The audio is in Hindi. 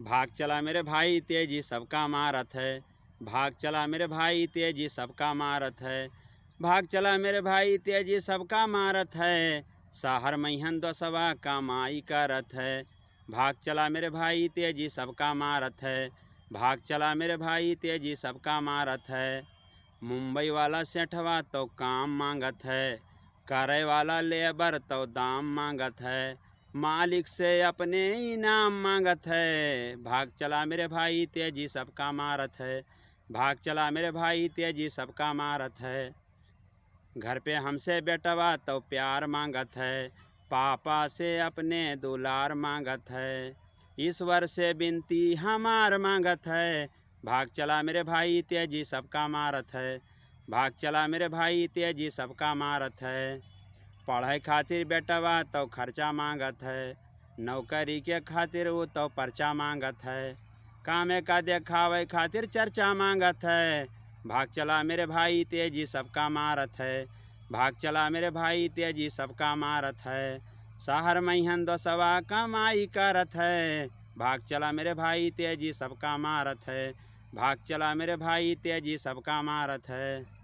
भाग चला मेरे भाई तेजी सबका मारत है। भाग चला मेरे भाई तेजी सबका मारत है। भाग चला मेरे भाई तेजी सबका मारत है। शहर महिहन दोसवा कमाई करत है। भाग चला मेरे भाई तेजी सबका मारत है। भाग चला मेरे भाई तेजी सबका मारत है। मुंबई वाला सेठवा तो काम मांगत है। करे वाला लेबर तो दाम मांगत है। मालिक से अपने इनाम मांगत है। भाग चला मेरे भाई तेजी सबका मारत है। भाग चला मेरे भाई तेजी सबका मारत है। घर पे हमसे बेटवा तो प्यार मांगत है। पापा से अपने दुलार मांगत है। ईश्वर से बिनती हमार मांगत है। भाग चला मेरे भाई तेजी सबका मारत है। भाग चला मेरे भाई तेजी सबका मारत है। पढ़ाई खातिर बेटवा तो खर्चा मांगत है। नौकरी के खातिर वो तो पर्चा मांगत है। कामे का देखावे खातिर चर्चा मांगत है। भाग चला मेरे भाई तेजी सबका मारत है। भाग चला मेरे भाई तेजी सबका मारत है। शहर महिहन दोसवा कमाई करत है। भाग चला मेरे भाई तेजी सबका मारत है। भाग चला मेरे भाई तेजी सबका मारत है।